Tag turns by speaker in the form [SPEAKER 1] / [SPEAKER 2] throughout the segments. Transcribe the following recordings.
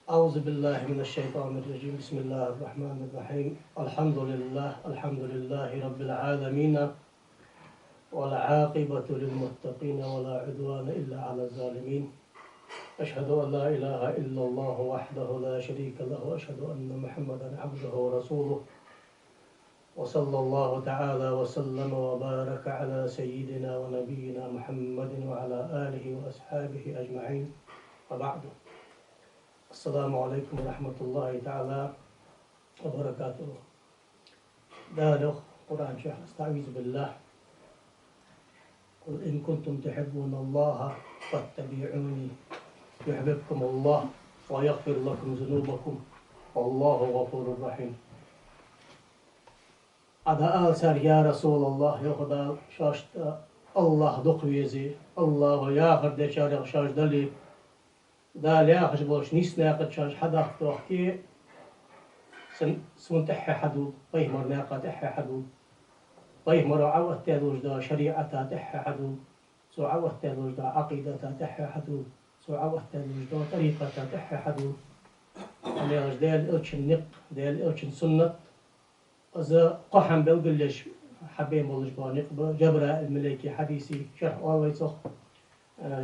[SPEAKER 1] أعوذ بالله من الشيطان الرجيم. بسم الله الرحمن الرحيم. الحمد لله رب العالمين، والعاقبة للمتقين ولا عدوان إلا على الظالمين. أشهد أن لا إله إلا الله وحده لا شريك له، وأشهد أن محمدا عبده ورسوله، وصلى الله تعالى وسلم وبارك على سيدنا ونبينا محمد وعلى آله وأصحابه أجمعين، وبعد. السلام عليكم ورحمة الله تعالى وبركاته. دالخ قرآن شيخ. استعيذ بالله. قل إن كنتم تحبون الله فاتبعوني يحببكم الله ويغفر لكم ذنوبكم والله غفور رحيم. Ada alsar ya Resulallah yoxda şaşda Allah doqvezi Allah yağır deçar şaşdali da لاخش بولش نيس ناقد شاش حدا توحكي سن تحي حدود طيه مر ناقد تحي حدود طيه مر عوت تلوج دا شريعة تحي حدود سو عوت تلوج دا عقيدة تحي حدود سو عوت تلوج دا طريقة تحي حدود على دال إلش النق دال إلش سنة إذا قحم بلقلش حبيم بولش بانق جبراء الملكي حديثي شرح والويصخ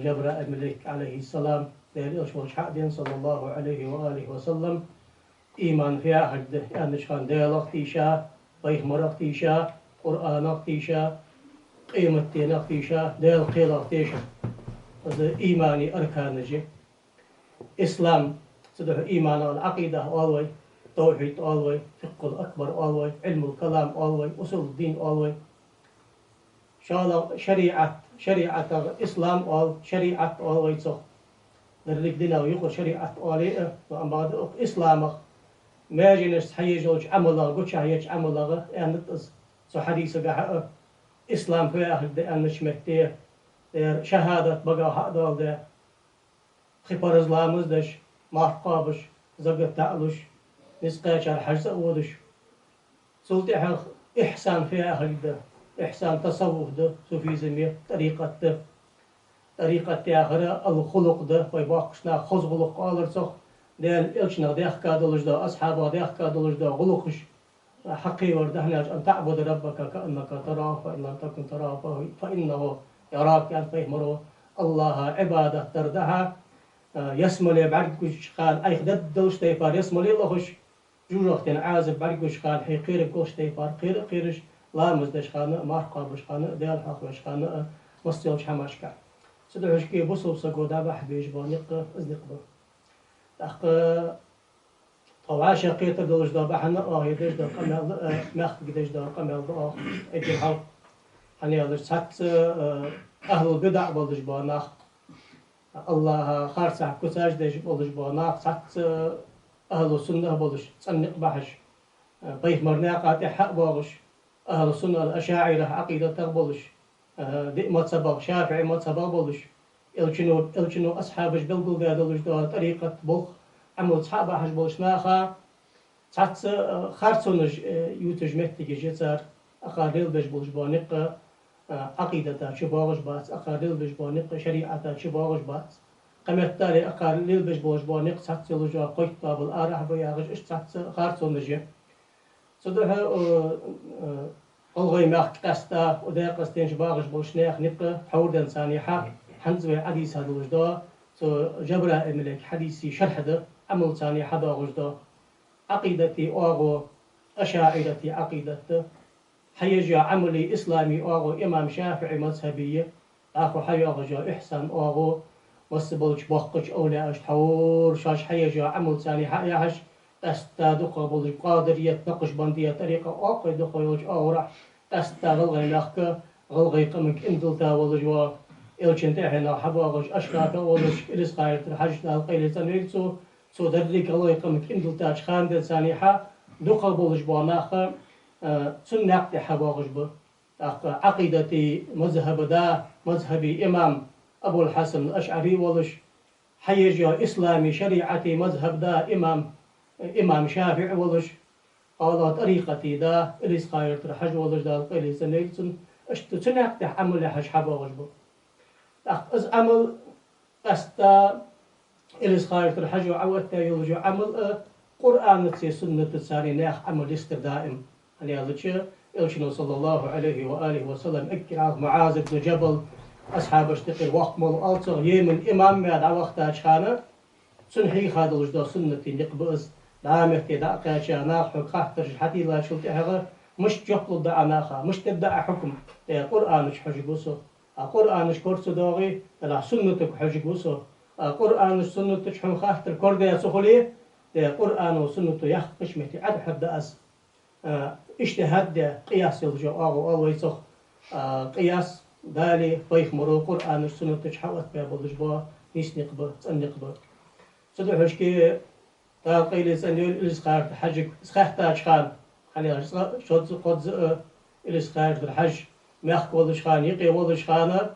[SPEAKER 1] جبراء الملك عليه السلام دال إلش بولش حقدين صلى الله عليه وآله وسلم إيمان فيها حد يعني شان دال اختيشا طيح مر اختيشا قرآن اختيشا قيمة تين اختيشا دال قيل اختيشا إذا إيماني أركان نجي إسلام صدق إيمان العقيدة أولوي توحيد أولوي فقه الأكبر أولوي علم الكلام أولوي أصول الدين أولوي شريعة الإسلام أول شريعة أولوي صح درلك دينا ويقول شريعة أولي وأما إسلام ما جنس حيجوج عمله قتش حيج عمله يعني صح حديث جاه إسلام في أهل أن نشمته شهادة بقى هذا ده خبر إسلام مزدش ما قابش زقت تعلش نسقاش على حجز أودش سلطة إحسان في أهل ده إحسان تصوف ده صوفيزمية طريقة آخر الخلق ده ويباقشنا خزغلق قالرصخ دال إلشنا ديخ كادلش ده أصحابه ديخ كادلش ده غلقش حقي وردهناج أن تعبد ربك كأنك تراه فإن لم تكن تراه فإنه يراك يعني فيهمرو الله عبادة تردها يسملي بعد كش خال أي خدد دوش تيفار يسملي لهش جوجختين عازب بعد كش خال حي قير كوش تيفار قيرش لا مزدش خانة مارقا بش خانة ديال حق بش خانة مستيلش حماشكا سدوش كي بصوب سقودا بحبيش بانق ازنق بو تحق طوعا شقيت دوش دا بحنا يدش دا قمل مخ قدش دا قمل دا ايدي الحق حني هذا سات أهل البدع بولش بانق الله خارسع كساج دش بولش بانق سات أهل السنة بولش تصنق بحش طيف مرناقات حق بولش أهل السنة الأشاعرة عقيدة تقبلش دئمة سبق شافعي ما سبق بولش إلشنو أصحابش بلقل قادلش دا طريقة بخ عمل أصحابه حش بولش ناخا سات خارسونج يوتج مهتج جزار أقاريل بش بولش بانق عقيدة شباغش بات أقاريل بش بانق شريعة شباغش بات قمت تالي أقاريل بش بولش بانق سات سلوجا قيت باب الآرح بياغش إش سات خارسونج صدها ألغي ماخ قستا ودا قستين شباغش بولشناخ نبقى حوردن ثانيحة حنزوي حديث هذا وجدا سو جبراء الملك حديثي شرح ده عمل ثانيحة دا وجدا عقيدتي أوغو أشاعرتي عقيدتي حيجا عملي إسلامي أوغو إمام شافعي مذهبية آخو حيجا إحسان أوغو وسبلش بخش أولى أشحور شاش حيجا عمل ثانيحة يعش أستادق بولج قادرية نقش بندية طريقة أقوى دخول يوج أورح أستغلغي لخك غلغي قمك إندلتا ولج و إلشن تحنا حباغش أشكاك ولج إرسقاية الحجنا القيلة تنويرتو سو درليك غلغي قمك إندلتا شخاندل سانيحة دقل بولج باناخ سنقت حباغش ب عقيدتي مذهب دا مذهبي إمام أبو الحسن الأشعري ولج حيجا إسلامي شريعتي مذهب دا إمام شافعي ولش على طريقتي دا إليس خير ترحج ولج دا قيلي سنيلسن تنقت عمل حج حبا وجبه أز عمل أستا إليس خير ترحج وعوتا يلجو عمل قرآن تسي سنة تساري ناخ عمل دائم أنا ألتشي إلشنو صلى الله عليه وآله وسلم أكرا معاذ بن جبل أصحاب اشتقي وقمل ألتغ يمن إمام ماد عوقتا شخانة سنحي خادلج دا سنة نقبئز دامك دا قاشا ناخ خاطر حتي لا شلت هذا مش جقل دا ناخا مش تبدا حكم قرآن حج بوسو قرآن كورس داغي لا سنة حج بوسو قرآن سنة حم خاطر كرد سخلي قرآن وسنة يخش متي عد حد أس اجتهاد قياس يلجو أو يسخ قياس دالي فيخ مرو قرآن سنة حوت بابلج با نيس نقبه تنقبه صدق هشكي تا قيل سنيول الإسخار الحج إسخاحتا أشخان خليها شوت قد الإسخار الحج ماخ ولش خان يقي ولش خانة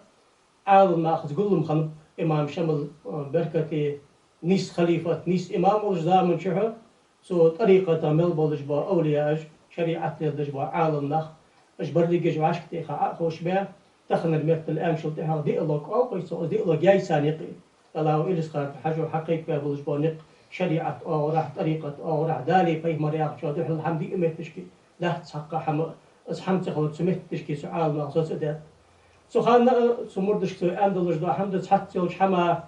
[SPEAKER 1] عال ماخذ كلهم خن إمام شمل بركتي نيس خليفة نيس إمام ولش زامن شحو سو طريقة مل بولش با أولياء شريعة لدج با عالم نخ أجبر لي جش عشكتي خا خوش بها تخن المثل الآن شلت ها دي الله أو قيسو دي الله جاي سانيقي الله الإسخار الحج وحقيقة بولش با نق شريعة أو راح طريقة أو راح دالي فيه مرياق شو ده الحمد لله تشكي لا تحقق حم أصحم تخلص سمت تشكي سؤال مخصوص ده سخان سمردش سو أندلش ده حمد تحت يوش حما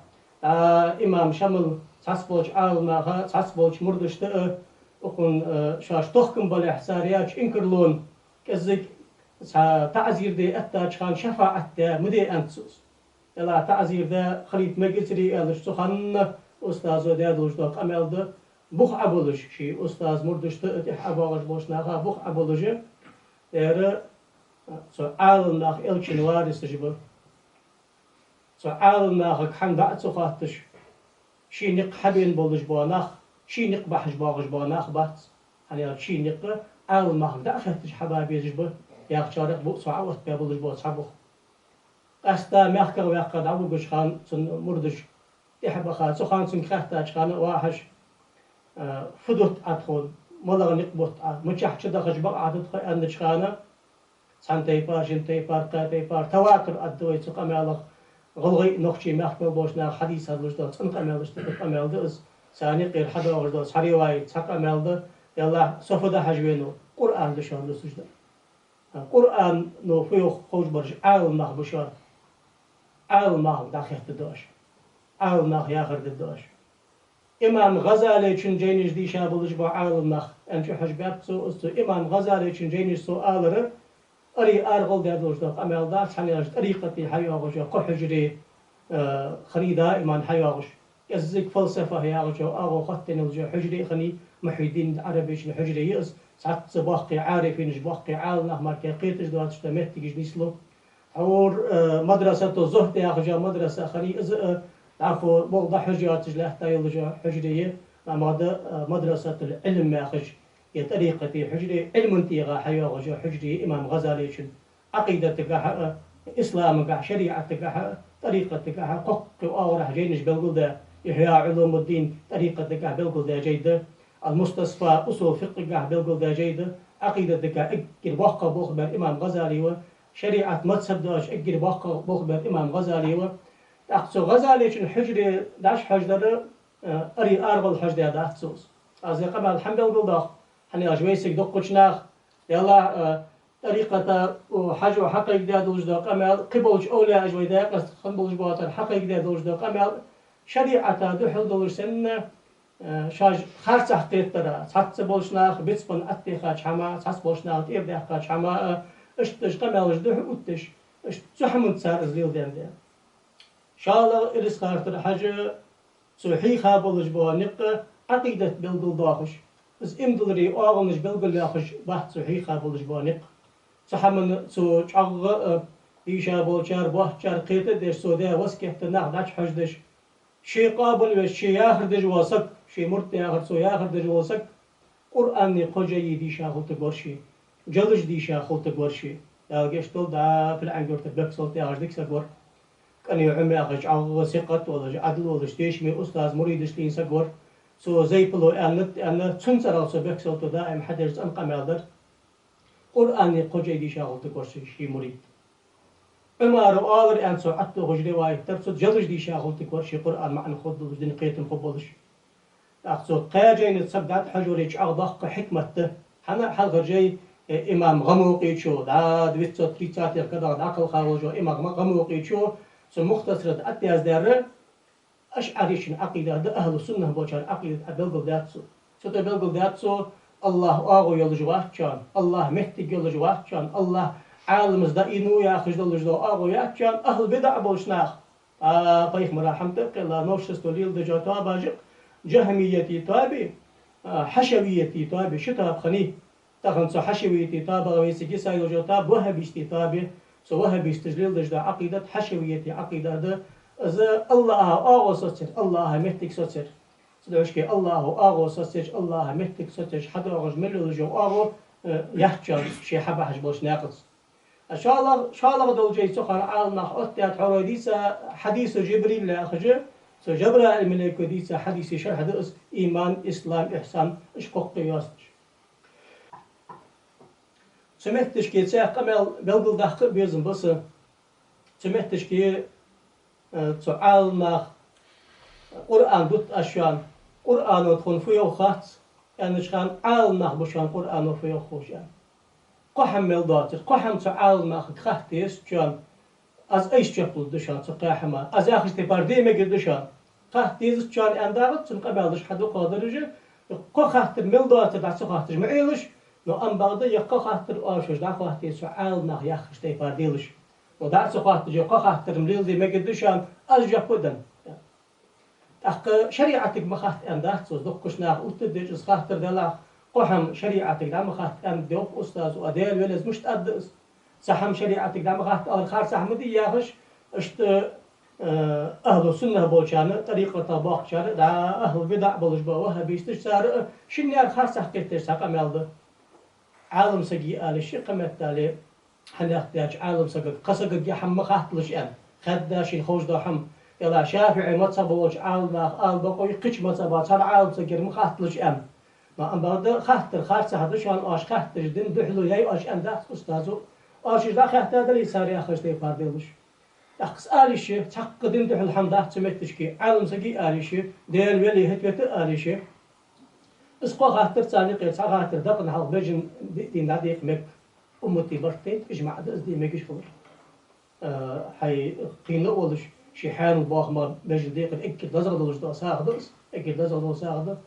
[SPEAKER 1] إمام شمل تحسبوش عال ما تحسبوش مردش ده أكون شاش تحكم بالإحساريات إنكرلون كذلك تعزير ده أتاج خان شفاعة ده مدي أنتسوس لا تعزير ده خليت مجلسري ألش سخان أستاذ ودادوش دوق أمالده بخ أبولش شيء أستاذ مردش تأتيح أباغش بوش ناخا بخ أبولش دير سو عالم ناخ إلشن وارس جبه سو عالم ناخ كحن بعد سخاتش شي نق حبين بولش بوناخ شي نق بحش باغش بوناخ بات يعني شي نق عالم ناخ دا أخذتش حبابي جبه ياخ شارق بو سو عوت بيبولش بو صحبه أستا ميخكا وياخكا دعوغش خان سن مردش يحب خال سخان سن خاتاج خان واحش فدوت أدخل ملغ نقبط مشح شدا خشبق عدد خي أن خانة سنتي بار جنتي بار قاتي بار تواتر أدوي سق أمالغ غلغي نخشي محكم بوشنا حديث هذا وجدات سنق أمالغ تبق أمالغ ثاني غير حدا وجدات حري واي سق أمالغ يلا صفدا حجوينو قرآن لشان لسجدا قرآن نو فيو خوش برج عالم نخ بشار عالم نخ داخل تداش عالم نخ ياخر تداش إمام غزالي چون جينيش دي شابلش با عالم نخ أنشو حجبات سو أستو إمام غزالي چون جينيش سو آلره أري أرغل دادوش داق أمال دار حنياش طريقتي حيواغش قو حجري خريدا إمان حيواغش يزيك فلسفة هياغش أغو خطين الجو حجري خني محيدين عربيش حجري يأس ساعت سباقي عارفين جباقي عالم نخ ماركي قيتش دواتش تمتكش نيسلو حور مدرسة زهد ياغجا مدرسة خني تعرفوا موضع حجيات لحتى يلجا حجرية مدرسة العلم ياخج طريقة حجري علم انتيغا حيوغجا حجري إمام غزالي عقيدتك إسلامك شريعتك طريقتك حقوق وأورح جينش بالقلدة إحياء علوم الدين طريقتك بالقلدة جيدة المستصفى أصول فقهك بالقلدة جيدة عقيدتك أجر وقع بخبر إمام غزالي وشريعة متصداش أجر وقع بخبر إمام غزالي أقصى غزالي شن حجري داش حجدر أري أرغل حجدي هذا أحسوس أزي قبل الحمد لله حني أجويسك دقشناخ يلا طريقة وحج وحقيق ده دوج ده قمل قبلش أولى أجوي ده قصد خنبلش بواتر حقيق ده دوج ده قمل شريعة دحل دوج سن شاج خارج حقيقة ترى حتى بولشناخ بيتسبن أتخاج حما حس بولشناخ إير ده حقاج حما إشتش قملش ده أوتش إش زحمت صار زليل ده شاء الإسخار حاجة صحيحة بولج بوانق عقيدة بلقل داخش بس إمدلري أغنش بلقل داخش بحث صحيحة بولج بوانق صحمن سو تعغ إيشا بولشار بوحشار قيتة دش سودا وسكت ناخ داش حجدش شيء قابل وشي ياخر دج وسك شيء مرت ياخر سو ياخر دج وسك قرآن قجي دي شاخل تقرشي جلج دي شاخل تقرشي لا جشتول دا في العنقر تبكسل تياردك سكور كان يعمل أخش عغ ثقة ولا عدل ولا شتيش من أستاذ مريد شلين سكور سو زي بلو أن تنسر سو بك سو دائم حدرز أن قمالدر قرآن قجي دي شاغل تكورشي شي مريد أما رو آلر أن سو عطو غجري واي ترسو جلج دي شاغل تكورشي قرآن معنى خود دين قيتن خبولش أخذ قاجين تصدق حجوريش أغضق حكمته حنا حلقة جاي إمام غموقي شو دا دويتسو تريتاتي كذا عقل خارجو إمام غموقي شو سو مختصرة أتياز داره أشعريش عقيدة ده أهل السنة بوشان عقيدة بلغل داتسو سو بلغل داتسو الله آغو يلجوات شان الله مهتق يلجوات شان الله عالم زدا إنو ياخج دلجدو آغو يات شان أهل بدع بوشناخ طيخ مراحمتك الله نوشستو ليل دجا تاباجق جهميتي تابي حشويتي تابي شتاب خني تخن سو حشويتي تابا ويسكي سايلو جو تاب وهبيشتي تابي سو وهبيشتجليل دجدا عقيدة حشويتي عقيدة ده الله آغو سوتر الله مهتك سوتر سدوشكي الله آغو سوتر الله مهتك سوتر حدا آغوش ملو جو آغو يحجر شي حبا حجبوش ناقص إن شاء الله دول جاي سخر عالنا أتيات حروديسة حديث جبريل لأخجر سو جبرا الملائكة ديسة حديث شرح دقس إيمان إسلام إحسان إشقق قياستش سمعتش كي تساق قمل بلغل دخل بيزن بس سمعتش كي تعالنا قرآن دوت أشيان قرآن وتخون فيه خات يعني شخان عالنا بشان قرآن وفيه خوشان قحم ملداتر قحم تعالنا خاتيس جان از ایش جبل دشان تقاحما از آخر تبردی مگر دشان خاتیز جان انداغت تن قبلش حدو قادرجه قو خاطر ملداتر دست خاطر معیلش نو ام بعد يقا خاطر آشوش دا خاطر سعال نخ يخش تبردیلش نو دست خاطر يقا خاطر ملدی مگر دشان از جبودن أخ شريعتك مخات أندات سوز دقش ناخ أتدج إز خاطر دلا قحم شريعتك دام خات أندوق أستاذ وأدير ولز مش تقدس سحم شريعتك دام خات الخار سحمدي ياخش اشت أهل السنة بولشان طريقة طباخ شار دا أهل بدع بولش بوها بيستش سار شنيار خار سحكتش ساقم يالده عالم سجي آل الشيء قمت تالي حنحتاج عالم سجي قصق يحم خاتلش أن خداشين خوش دا حم يلا شافعي متصبوش عالم آل بقوي قش متصبات هر عالم سجي مخاتلش أن ما أم بعد خاطر خار سحدشان آش خاطر جدين دحلو ياي آش أندات أستاذو آشش دا خاطر دلي ساري أخش تي فاردلش أخس آليشة تحقدين دحل حمدات سمتش كي عالم سجي آليشة ديال ولي هتوت آليشة اسقى خاطر ثاني قير خاطر دقن حال بجن دين دقيق مك أمتي برتين إجماع دز دي مكش خبر حي قينا أولش شي حال باخ ما بجن دقيق أكيد لازم دلش دا ساعدس أكيد لازم دلش ساعد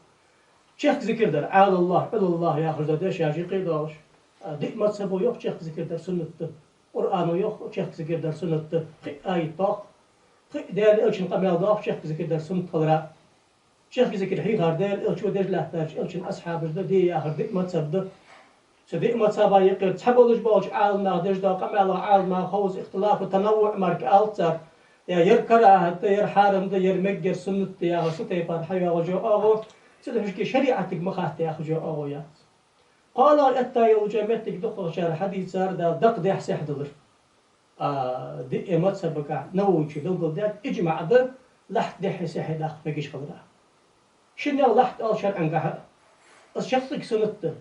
[SPEAKER 1] شيخ ذكر در عال الله بل الله يا خرج داش يا شيخ قيداش ديك ما تسبو يوق شيخ ذكر در سنة قرآن يوق شيخ ذكر در سنة آية طاق دال إلشن قميل ضاف شيخ ذكر در سنة قدرة شيخ ذكر حي هار دال إلش ودرج لحتاج إلشن أصحاب ده دي آخر ديك ما تسبد سديك ما تسبا يقر تحبولش باوش عالنا درج دا قميل عالنا خوز اختلاف وتنوع مارك ألتر يا يركرا حتى يرحارم ده يرمجر سنة يا غسطة يبان حيا وجو آغو سدحش شريعتك مخاطة يا خجو أغويات قال أتى يوجمتك دقة شهر حديث صار دا دق ده حسي حدلر دي إمات سبقا نووشي دلقل دات إجمع ده لحت ده حسي حداق مكيش خضرا شنو لحت أل شرع انقاها الشخصك سنته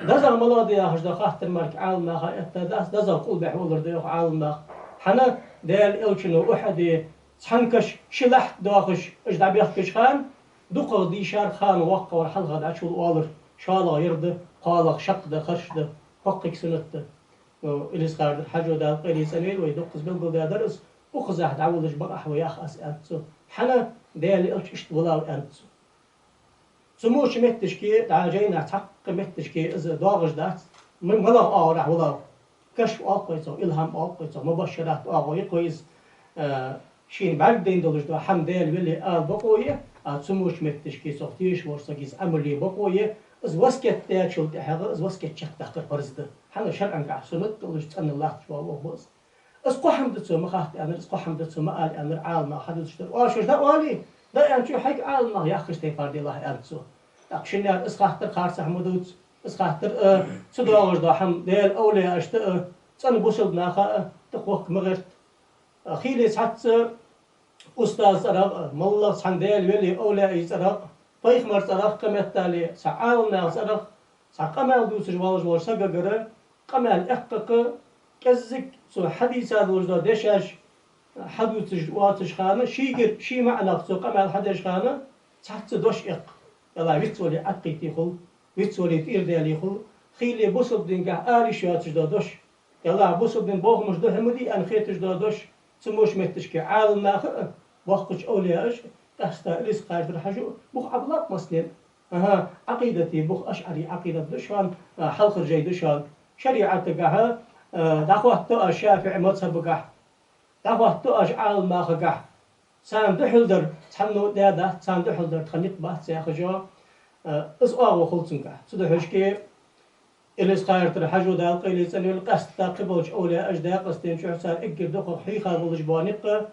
[SPEAKER 1] دازا ملاضي يا خجدا خاطر مارك عالم خا أتى دازا قول بحولر ده عالم حنا دال إلشنو أحد سحنكش شلحت داخش إجدع بيخكش خان دقة دي شار خان وقع ورحلها دعشو الوالر شالا يرد قالق شق ده خرش ده حقك سنته إليس خارد حاجة ده قيلي سنويل ويدقس بلقل ده درس وخزاح دعولش بقح وياخ أسألتسو حنا ديالي إلش اشتولاو أنتسو سموش متشكي دعاجينا تحق متشكي إذا داغش دات من ملاغ آرح ولاو كشف آقويتو إلهام آقويتو مبشرات آقوي قويز شين بعدين دولش ده حمدال ولي آل بقوية سموش متشكي سوفتيش ورساقيز عملي بقوية از واسكت ده شلت حاجة از واسكت شق دخل برزده حنا شرعا كعسمت دولش تسأل الله شو الله بس از قحم دتسو مخاط أنا از قحم دتسو ما قال أنا عالم ما حد يشتري واشوش ده والي ده يعني شو حق عالم ما يأخذ تفرد الله أنتسو لكن يعني از خاطر خارس حمودوت از خاطر صدراوش ده حم ديال أولي أشتى تسأل بوصل ناخا تقوك مغرت خيلي سحت أستاذ أرق مالله سندال ولي أولي يسرق فايخ مر صرخ قمت تالي سعال نال صرخ سقمال دوسج والج سققرة قمال احقق كزك سو حديث هذا وجدا دشاش حدوتش واتش خانة شيجر شي معنى سو قمال حدش خانة تحت دوش اق يلا ويتولي عقيتي خل ويتولي تيردالي خل خيلي بوسب دينجا آلي شواتش دوش يلا بوسب دين بوغ مش ده همدي ان خيتش دوش تموش متش كي عالم ناخر وقتش اولياش تحستا ليس قاعد حاجو بوخ عبلاط مسلم اها عقيدتي بوخ اشعري عقيدة دشان حلق الجي دشان شريعة قاها دعوة تو الشافعي مذهب قاه دعوة تو عالم ناخر قاه سان دحلدر تحنو دادا سان دحلدر تخنيق بات سياخجو اسقاو خلصنقا سدحشكي إليس خايرتر حاجو دال قيليس أنو القصد تاقبوش أولي أجدا قصدين شو حسان إقر دخل حيخا بولش بوانق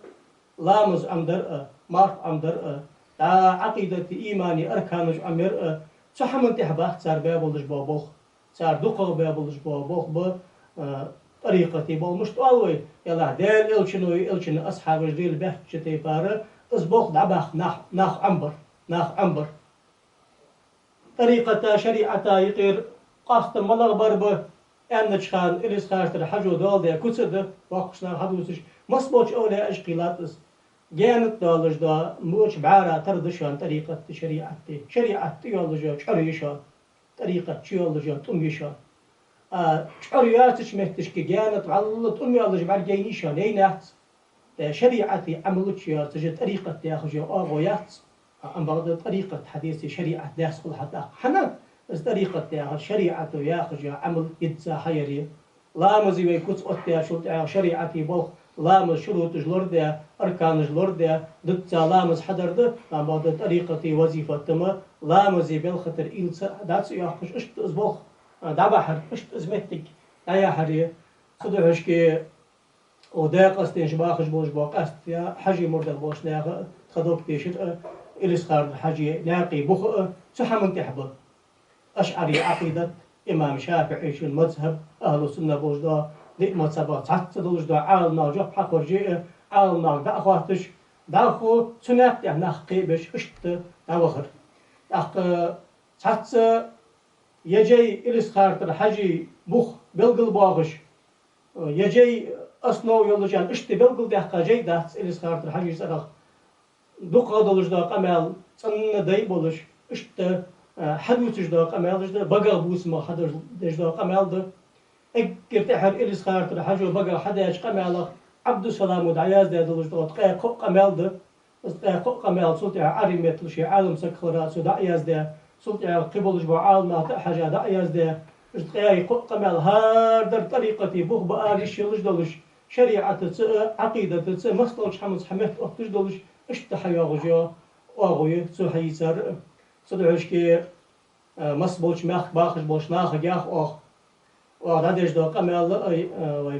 [SPEAKER 1] لامز أمدر مارف أمدر دا عقيدة إيماني أركانش أمير سحمن تحباه سار بابولش بابوخ سار دقل بابولش بابوخ ب طريقتي بول مش تقوي يلا دال إلشنو أصحاب الجيل بحشتي بارا أصبوخ دعباخ ناخ عنبر طريقة شريعة يقير قاست ملغ بربه أنش خان إليس خاشتر حجو دول دي كتسد وقشنا حدوسش مصبوش أولي أشقيلاتس جانت دولش دا موش بعارة تردشان طريقة شريعة يولجا شريشان طريقة يولجا تميشان شرياتش مهتشكي جانت علت يولج برجينيشان ينات شريعتي عملتش يا تجي طريقة ياخذ أغويات أم بعض طريقة حديث شريعة داس كل حتى حنا بس طريقة يا شريعة ياخذ عمل يتسا حيري لا مزي ويكوت أتيا شو شريعتي بوخ لا مز شروط جلورد أركان جلورد ضد لا مز حضر ده أم بعض طريقة وظيفة تما لا مزي بالخطر إلسا داس ياخذ إشت أزبوخ دبحر إشت أزمتك أي حري صدقش كي وده قصدين شباخش بوش باقست يا حجي مرد بوش ناقة تخدوك تيشت إليس خارد حجي ناقي بخ سحمن تحبه أشعري عقيدة إمام شافعي شو المذهب أهل السنة بوش دا دي مذهبات حتى دوش دا عالنا جب حق ورجي عالنا دا أخواتش داخو سنات يعني ناقي بش اشت دا وخر حتى يجي إليس خارد حجي بخ بلقل باغش يجي أصنو يولجان اشتي بلقل دهقا جي دهت إليس خارتر حاجي سرخ دوقا دولج دا قمال تن داي بولش اشت حدوتش دا قمال جدا بقى بوس ما حدر دش دا قمال دا اكر تحر إليس خارتر حاجو بقى حداش قمال عبد السلام ودعياز دا دولج دا تقايا قو قمال دا تقايا قو قمال سلطة عريمت لشي عالم سكرات سو دعياز دا سلطة قبولج با عالم حاجة دعياز دا تقايا قو قمال هاردر طريقتي بوخ بآليش يلج دولش شريعة عقيدة مصطلح حمص حمت أختش دولش اشتحيا غجا أغوي سوحي سر صدعش كي مصبولش مخ باخش بولش ناخ جاخ أخ وعدش دا قمال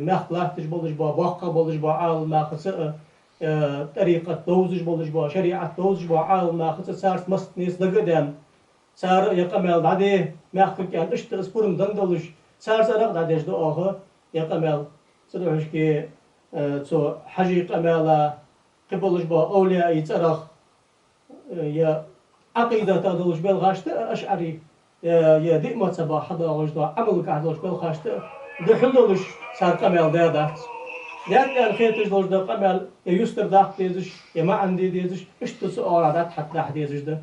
[SPEAKER 1] مخ لاختش بولش با باقة بولش با عال ناخس طريقة دوزش بولش با شريعة دوزش با عال ناخس سارت مستنيس دقدان سار يقمال عدي مخ كان اشت اسبورم دندولش سار سرق عدش دا أخ يقمال صدقش كي تو حجي قمالا قبلش با أولياء يترخ يا عقيدة تدلش بالغاشت أشعري يا ديما تبا حدا غجدا عمل كعدلش بالغاشت دحلولش صار قمال دادات داد الخيتش دلش دا قمال يا يستر داخت ديزش يا ما عندي ديزش اشتس أورادات حتى حديزش ده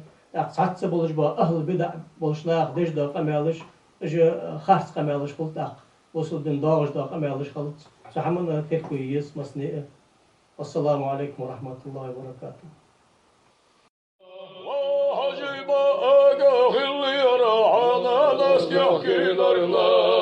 [SPEAKER 1] ساعات بلش با أهل بدع بلش ناخ ديش دا قمالش اجا خاص قمالش قلت وصل دين داغش دا قمالش خلط سحمنا كويس مصنع والسلام عليكم ورحمة الله وبركاته.
[SPEAKER 2] وحجب أجا خلي رعانا ناس يحكي لنا